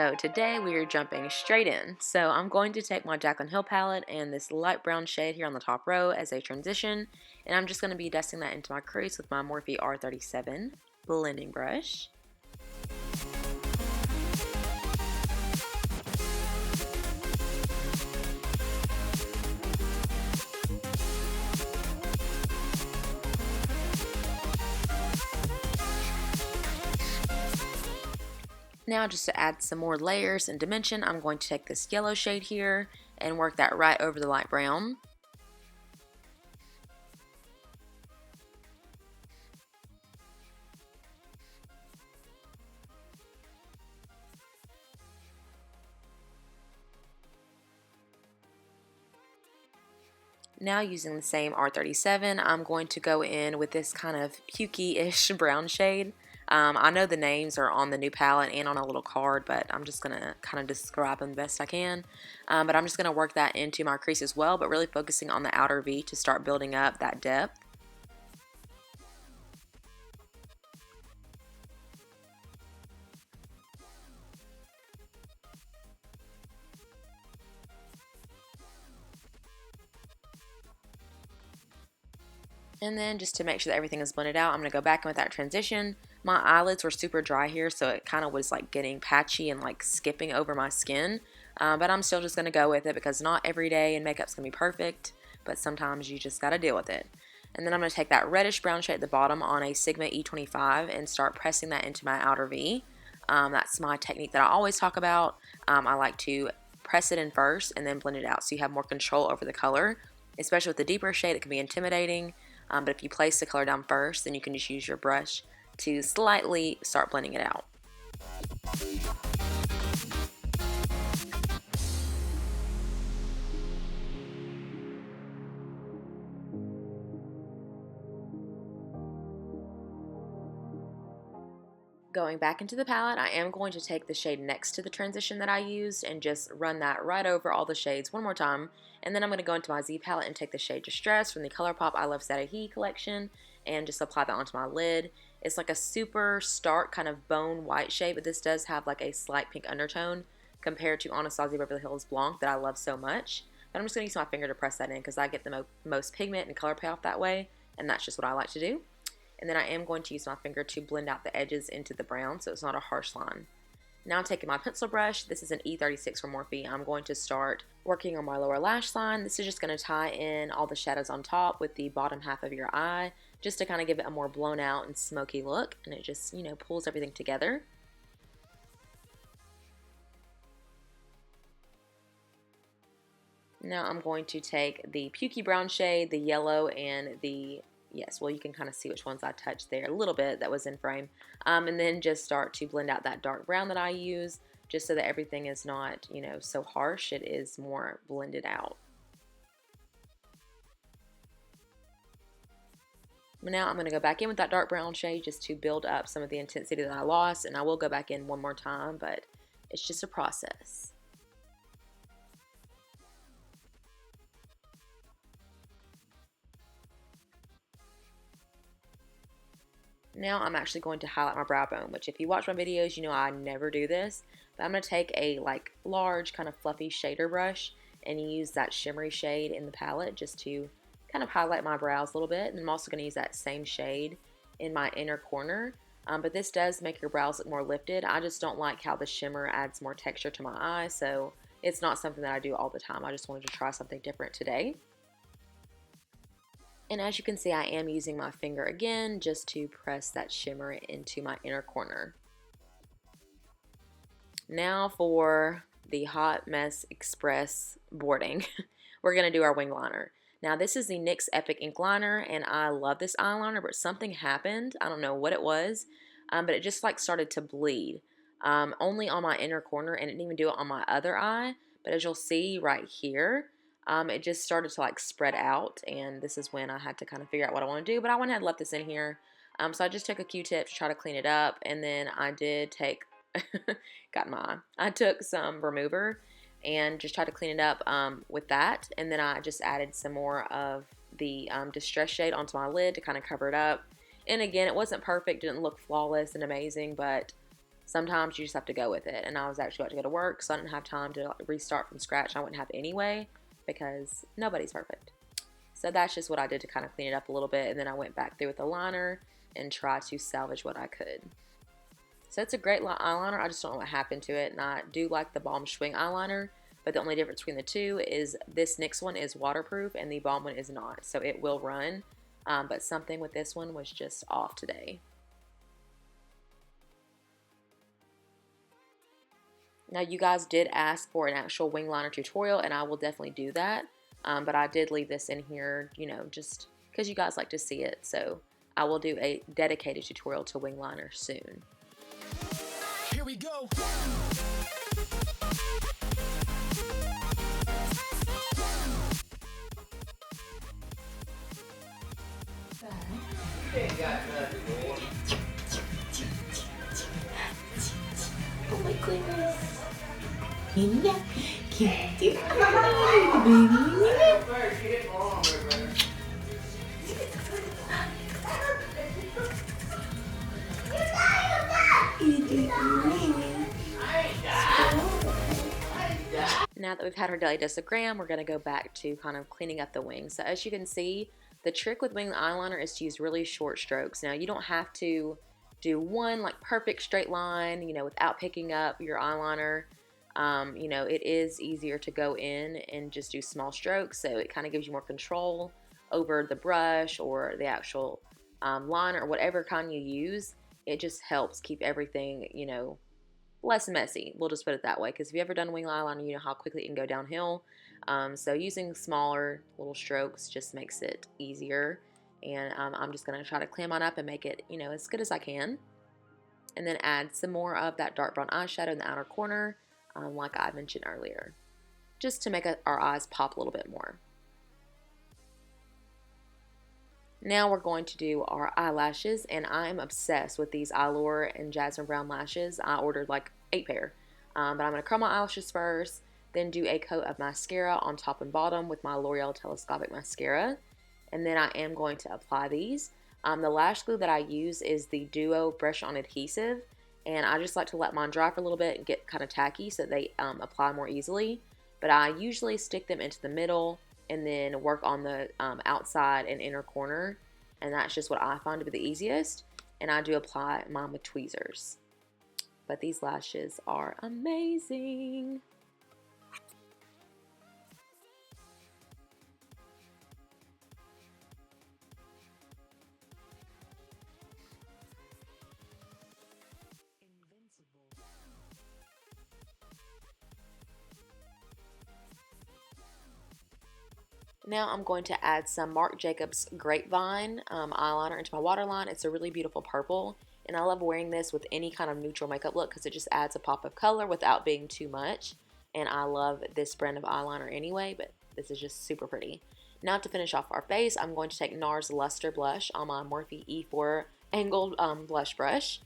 So today we are jumping straight in. So I'm going to take my Jaclyn Hill palette and this light brown shade here on the top row as a transition, and I'm just going to be dusting that into my crease with my Morphe R37 blending brush. Now, just to add some more layers and dimension, I'm going to take this yellow shade here and work that right over the light brown. Now, using the same R37, I'm going to go in with this kind of pukey-ish brown shade. I know the names are on the new palette and on a little card, but I'm just going to kind of describe them the best I can. But I'm just going to work that into my crease as well, but really focusing on the outer V to start building up that depth. And then just to make sure that everything is blended out, I'm going to go back in with that transition. My eyelids were super dry here, so it kind of was like getting patchy and like skipping over my skin. But I'm still just going to go with it because not every day and makeup's going to be perfect, but sometimes you just got to deal with it. And then I'm going to take that reddish brown shade at the bottom on a Sigma E25 and start pressing that into my outer V. That's my technique that I always talk about. I like to press it in first and then blend it out so you have more control over the color, especially with the deeper shade. It can be intimidating. But if you place the color down first, then you can just use your brush to slightly start blending it out. Going back into the palette, I am going to take the shade next to the transition that I used and just run that right over all the shades one more time. And then I'm going to go into my Z palette and take the shade Distress from the ColourPop I Love Sadahi collection and just apply that onto my lid. It's like a super stark kind of bone white shade, but this does have like a slight pink undertone compared to Anastasia Beverly Hills Blanc that I love so much. But I'm just going to use my finger to press that in because I get the most pigment and color payoff that way, and that's just what I like to do. And then I am going to use my finger to blend out the edges into the brown so it's not a harsh line. Now I'm taking my pencil brush. This is an E36 from Morphe. I'm going to start working on my lower lash line. This is just going to tie in all the shadows on top with the bottom half of your eye just to kind of give it a more blown out and smoky look, and it just, you know, pulls everything together. Now I'm going to take the pukey brown shade, the yellow, and the yes, well, you can kind of see which ones I touched there a little bit that was in frame. And then just start to blend out that dark brown that I use, just so that everything is not, you know, so harsh. It is more blended out. Now I'm going to go back in with that dark brown shade just to build up some of the intensity that I lost. And I will go back in one more time, but it's just a process. Now I'm actually going to highlight my brow bone, which if you watch my videos, you know I never do this. But I'm going to take a like large kind of fluffy shader brush and use that shimmery shade in the palette just to kind of highlight my brows a little bit. And I'm also going to use that same shade in my inner corner. But this does make your brows look more lifted. I just don't like how the shimmer adds more texture to my eye, so it's not something that I do all the time. I just wanted to try something different today. And as you can see, I am using my finger again just to press that shimmer into my inner corner. Now for the Hot Mess Express boarding, we're going to do our wing liner. Now this is the NYX Epic Ink liner, and I love this eyeliner, but something happened. I don't know what it was, but it just like started to bleed. Only on my inner corner, and it didn't even do it on my other eye. But as you'll see right here, it just started to like spread out, and this is when I had to kind of figure out what I want to do, but I went ahead and left this in here. So I just took a Q-tip to try to clean it up, and then I did take, I took some remover and just tried to clean it up with that, and then I just added some more of the Distress shade onto my lid to kind of cover it up. And again, it wasn't perfect, didn't look flawless and amazing, but sometimes you just have to go with it. And I was actually about to go to work, so I didn't have time to restart from scratch. I wouldn't have anyway, because nobody's perfect. So that's just what I did to kind of clean it up a little bit, and then I went back through with the liner and tried to salvage what I could. So it's a great eyeliner. I just don't know what happened to it, and I do like the Balm Schwing eyeliner, but the only difference between the two is this NYX one is waterproof and the Balm one is not, so it will run, but something with this one was just off today. Now, you guys did ask for an actual wing liner tutorial, and I will definitely do that, but I did leave this in here, you know, just because you guys like to see it, so I will do a dedicated tutorial to wing liner soon. Here we go. Oh my goodness. Nina, can't do it. Now that we've had our daily dose of gram, we're going to go back to kind of cleaning up the wings. So as you can see, the trick with wing eyeliner is to use really short strokes. Now, you don't have to do one like perfect straight line, you know, without picking up your eyeliner. You know, it is easier to go in and just do small strokes, so it kind of gives you more control over the brush or the actual liner or whatever kind you use. It just helps keep everything, you know, less messy. We'll just put it that way, because if you've ever done wing eyeliner, you know how quickly it can go downhill. So using smaller little strokes just makes it easier. And I'm just going to try to clean mine up and make it, you know, as good as I can. And then add some more of that dark brown eyeshadow in the outer corner, like I mentioned earlier, just to make our eyes pop a little bit more. Now we're going to do our eyelashes, and I'm obsessed with these Eyelure and Jasmine Brown lashes. I ordered like 8 pair, but I'm going to curl my eyelashes first, then do a coat of mascara on top and bottom with my L'Oreal Telescopic mascara, and then I am going to apply these. The lash glue that I use is the Duo Brush On Adhesive, and I just like to let mine dry for a little bit and get kind of tacky so they apply more easily, but I usually stick them into the middle and then work on the outside and inner corner, and that's just what I find to be the easiest, and I do apply mine with tweezers. But these lashes are amazing. Now I'm going to add some Marc Jacobs Grapevine eyeliner into my waterline. It's a really beautiful purple, and I love wearing this with any kind of neutral makeup look because it just adds a pop of color without being too much. And I love this brand of eyeliner anyway, but this is just super pretty. Now to finish off our face, I'm going to take Nars Lustre blush on my Morphe E4 angled blush brush.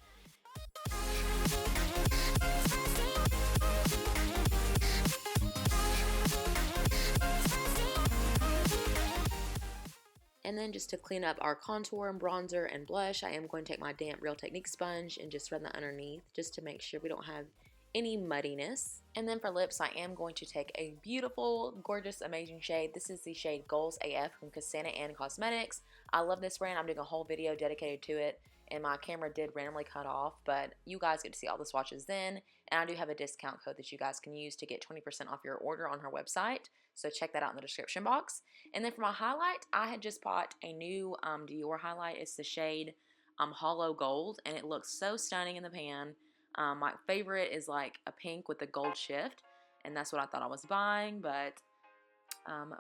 And then just to clean up our contour and bronzer and blush, I am going to take my damp Real Technique sponge and just run that underneath just to make sure we don't have any muddiness. And then for lips, I am going to take a beautiful, gorgeous, amazing shade. This is the shade Goals AF from Krisanna Ann Cosmetics. I love this brand. I'm doing a whole video dedicated to it, and my camera did randomly cut off, but you guys get to see all the swatches then. And I do have a discount code that you guys can use to get 20% off your order on her website, so check that out in the description box. And then for my highlight, I had just bought a new Dior highlight. It's the shade Holo Gold, and it looks so stunning in the pan. My favorite is like a pink with a gold shift, and that's what I thought I was buying, but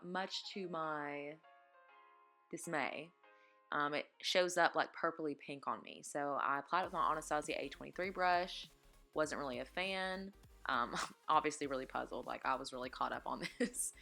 much to my dismay, it shows up like purpley pink on me. So I applied it with my Anastasia A23 brush. Wasn't really a fan. Obviously really puzzled. Like, I was really caught up on this.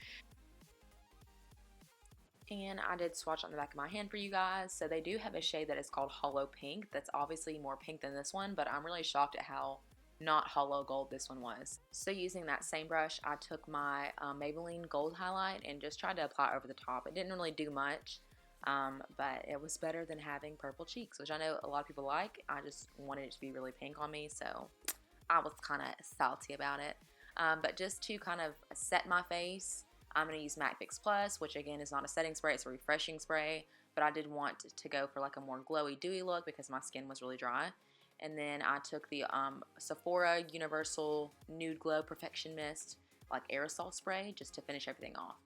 And I did swatch on the back of my hand for you guys. So they do have a shade that is called Holo Pink. That's obviously more pink than this one, but I'm really shocked at how not Holo Gold this one was. So using that same brush, I took my Maybelline Gold highlight and just tried to apply over the top. It didn't really do much, but it was better than having purple cheeks, which I know a lot of people like. I just wanted it to be really pink on me, so I was kind of salty about it. But just to kind of set my face, I'm going to use MAC Fix Plus, which again is not a setting spray, it's a refreshing spray. But I did want to go for like a more glowy, dewy look because my skin was really dry. And then I took the Sephora Universal Nude Glow Perfection Mist, like aerosol spray, just to finish everything off.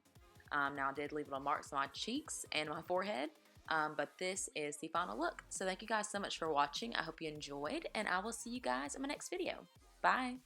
Now I did leave little marks on my cheeks and my forehead, but this is the final look. So thank you guys so much for watching. I hope you enjoyed, and I will see you guys in my next video. Bye!